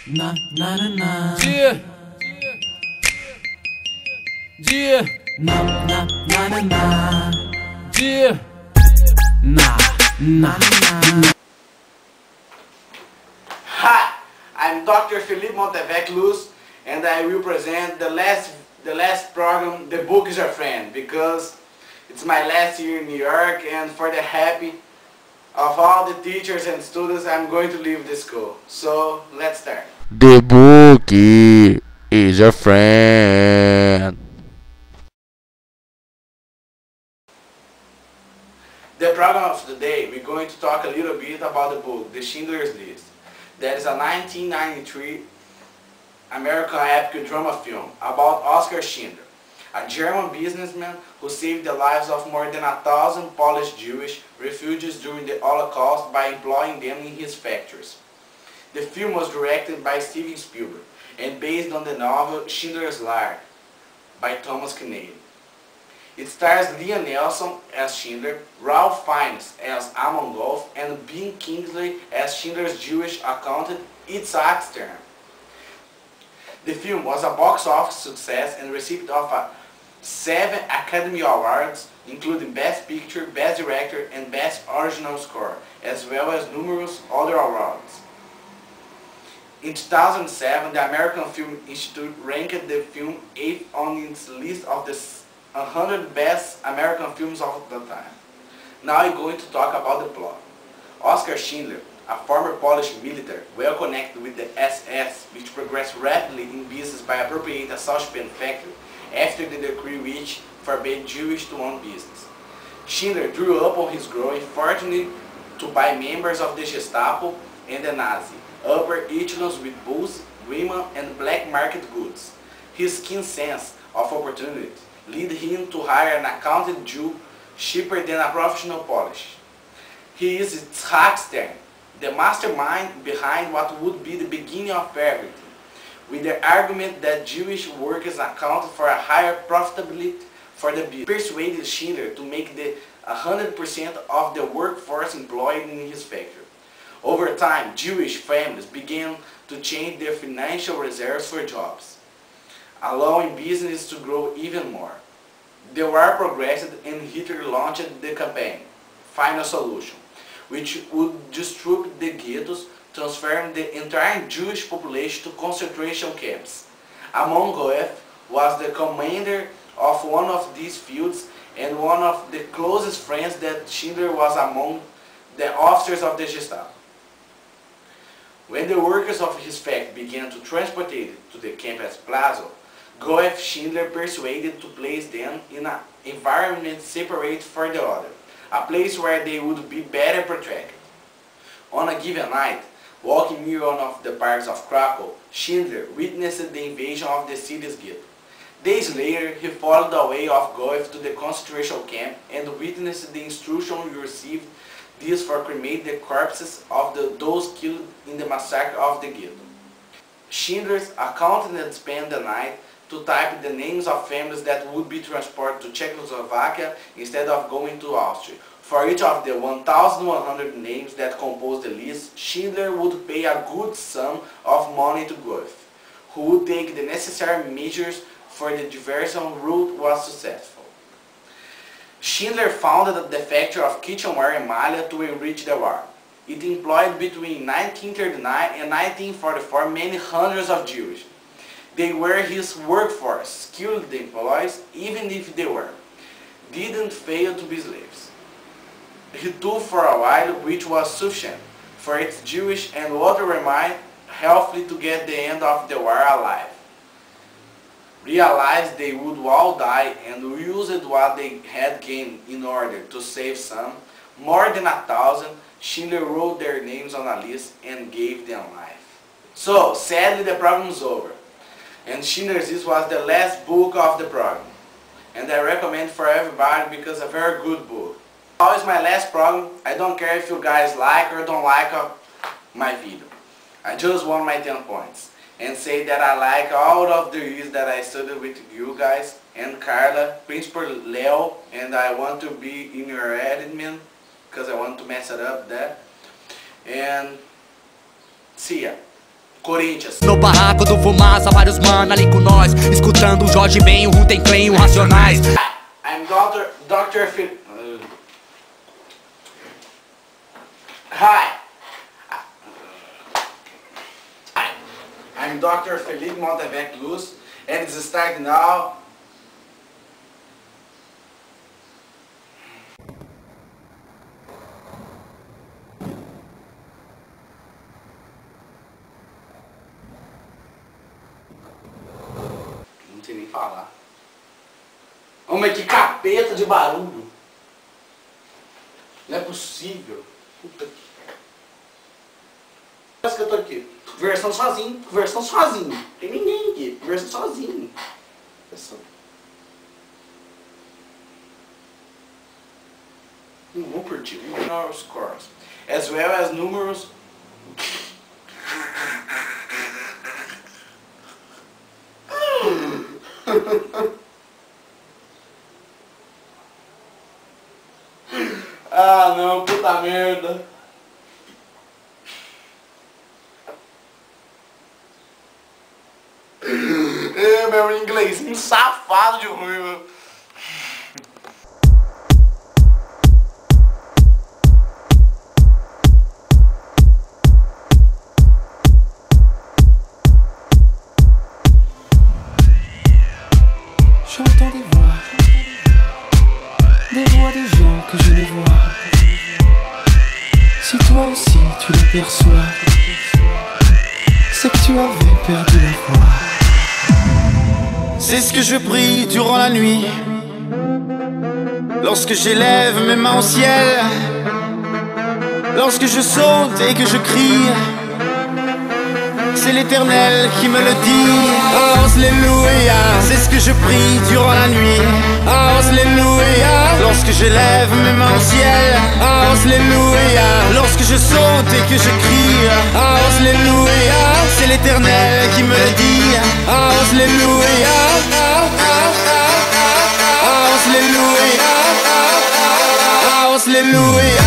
Na na na na. Yeah. Yeah. Na na na na na. Yeah. Na na na. Hi, I'm Dr. Felipe Montevechi and I will present the last program, The Book is Your Friend, because it's my last year in New York, and for the happy of all the teachers and students, I'm going to leave the school. So let's start. The book is your friend. The program of today, we're going to talk a little bit about the book, The Schindler's List. That is a 1993 American epic drama film about Oskar Schindler, a German businessman who saved the lives of more than 1,000 Polish Jewish refugees during the Holocaust by employing them in his factories. The film was directed by Steven Spielberg and based on the novel Schindler's List by Thomas Kennedy. It stars Liam Neeson as Schindler, Ralph Fiennes as Amon Golf, and Ben Kingsley as Schindler's Jewish accountant Itzhak Stern. The film was a box office success and received 7 Academy Awards, including Best Picture, Best Director, and Best Original Score, as well as numerous other awards. In 2007, the American Film Institute ranked the film 8th on its list of the 100 best American films of the time. Now I'm going to talk about the plot. Oskar Schindler, a former Polish military well connected with the SS, which progressed rapidly in business by appropriating a saucepan factory after the decree which forbade Jews to own business. Schindler drew upon his growing fortune to buy members of the Gestapo and the Nazi upper echelons with booze, women, and black market goods. His keen sense of opportunity led him to hire an accountant Jew cheaper than a professional Polish. He is Itzhak Stern, the mastermind behind what would be the beginning of everything, with the argument that Jewish workers accounted for a higher profitability for the business. He persuaded Schindler to make the 100% of the workforce employed in his factory. Over time, Jewish families began to change their financial reserves for jobs, allowing business to grow even more. The war progressed and Hitler launched the campaign, Final Solution, which would disrupt the ghettos, transferring the entire Jewish population to concentration camps. Amon Goeth was the commander of one of these fields and one of the closest friends that Schindler was among the officers of the Gestapo. When the workers of his factory began to transport it to the camp at Plazo, Goeth Schindler persuaded to place them in an environment separate from the other, a place where they would be better protected. On a given night, walking near one of the parks of Krakow, Schindler witnessed the invasion of the city's ghetto. Days later, he followed the way of Goeth to the concentration camp and witnessed the instruction he received this for cremate the corpses of those killed in the massacre of the ghetto. Schindler's accountant spent the night to type the names of families that would be transported to Czechoslovakia instead of going to Austria. For each of the 1,100 names that composed the list, Schindler would pay a good sum of money to Goeth, who would take the necessary measures for the diversion route was successful. Schindler founded the factory of kitchenware in Malha to enrich the war. It employed between 1939 and 1944 many hundreds of Jews. They were his workforce, skilled employees, even if they didn't fail to be slaves. He took for a while, which was sufficient for its Jewish and other remained healthy to get the end of the war alive. Realized they would all die and used what they had gained in order to save some, more than 1,000, Schindler wrote their names on a list and gave them life. So, sadly the program's over. And Schindler's List was the last book of the program. And I recommend for everybody because it's a very good book. Always my last program. I don't care if you guys like or don't like my video. I just want my 10 points. And say that I like all of the years that I studied with you guys and Carla, Principal Leo, and I want to be in your admin because I want to mess it up there. And see ya. Corinthians. No barraco do Fumaça, vários mano ali com nós, escutando o Jorge Ben, o Rutem Clan, o Racionais. I'm Dr. Felipe. Hi. I'm Dr. Felipe Montevechi Luz, and it's starting now. Não sei nem falar. Homem, que capeta de barulho. Não é possível. Puta que... Parece que eu tô aqui. Versão sozinho. Não tem ninguém aqui. Versão sozinho. Vou curtir. Minor scores. As well as números. Ah não, puta merda. Meu inglês, um safado de ruim, meu. J'entends des voix de gens que je ne vois. Si toi aussi tu les perçois, c'est que tu avais perdu la foi. C'est ce que je prie durant la nuit, lorsque j'élève mes mains au ciel, lorsque je saute et que je crie. C'est l'Éternel qui me le dit. Alléluia. C'est ce que je prie durant la nuit. Alléluia. Lorsque j'élève mes mains au ciel. Alléluia. Lorsque je saute et que je crie. Alléluia. C'est l'Éternel qui me le dit. Alléluia. Alléluia. Alléluia.